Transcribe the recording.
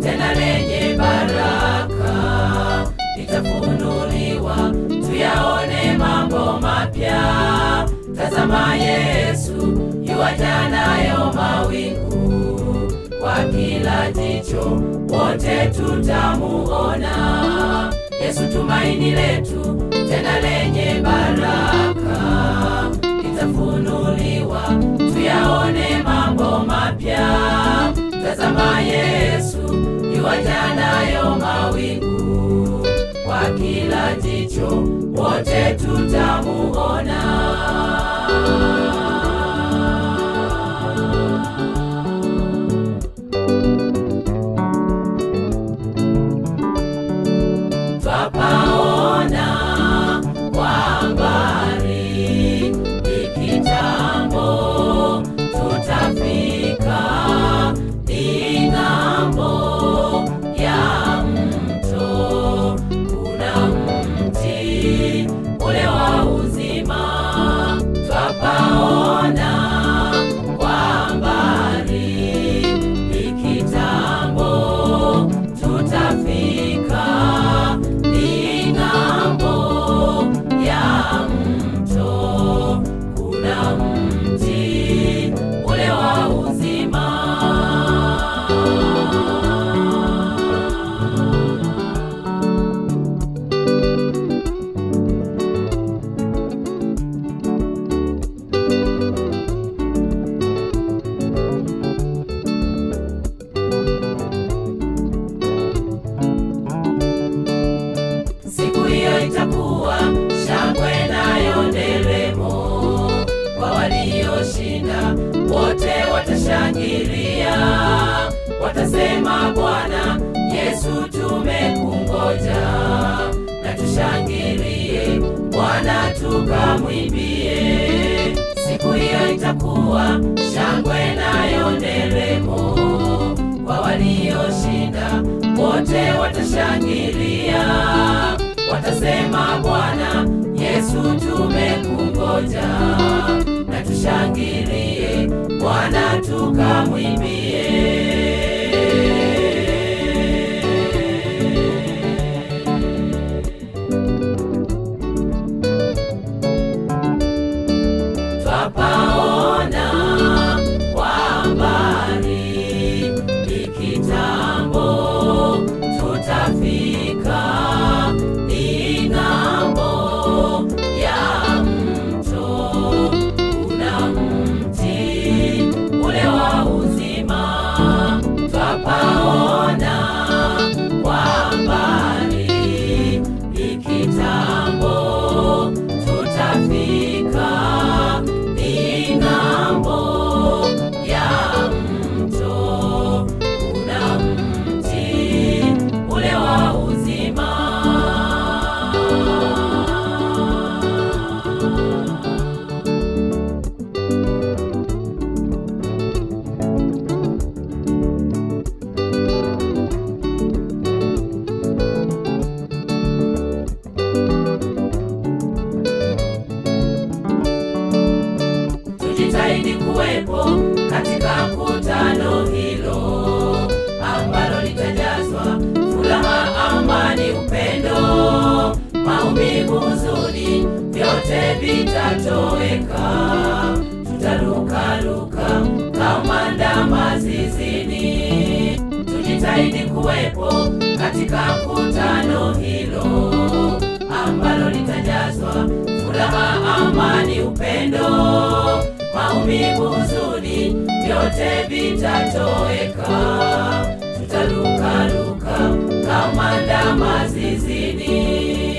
tena lenye baraka. Litafunuliwa tuyaone mambo mapya. Tazama Yesu yuaja nayo mawingu, kwa kila jicho wote tutamuona. Yesu tumaini letu tena lenye baraka. Litafunuliwa tuyaone mambo mapya. Tazama Yesu yuaja nayo mawingu, kwa kila jicho wote tutamuona. Twapaona kwa mbali, ni kitambo tutafika. Ni ng'ambo ya mto, kuna mti ule wa uzima. Twapaona kwa mbali, ni kitambo tutafika. Ni ng'ambo ya mto, kuna mti ule wa uzima. Siku hiyo itakuwa shangwe nayo nderemo, kwa walioshinda wote watashangilia. Watasema, Bwana Yesu tumekungoja, na tushangilie Bwana tukamwimbie. Siku hiyo itakuwa shangwe nayo nderemo, kwa walioshinda wote watashangilia. Watasema, Bwana Yesu tumekungoja, na tushangilie Bwana tukamwimbie. Twapaona kwa mbali, ni kitambo tutafika. Ni ng'ambo ya mto, kuna mti ule wa uzima. Twapaona kwa mbali, ni kitambo tutafika. Ni ng'ambo ya mto, kuna mti ule wa uzima. Tujitahidi kuwepo katika kutano hilo, ambalo litajazwa furaha, amani, upendo. Maumivu, huzuni, vyote vitatoweka. Tutarukaruka kama ndama zizini. Tujitahidi kuwepo katika kutano hilo, ambalo litajazwa furaha, amani, upendo. Maumivu, huzuni, vyote vitatoweka. Tutarukaruka kama ndama zizini.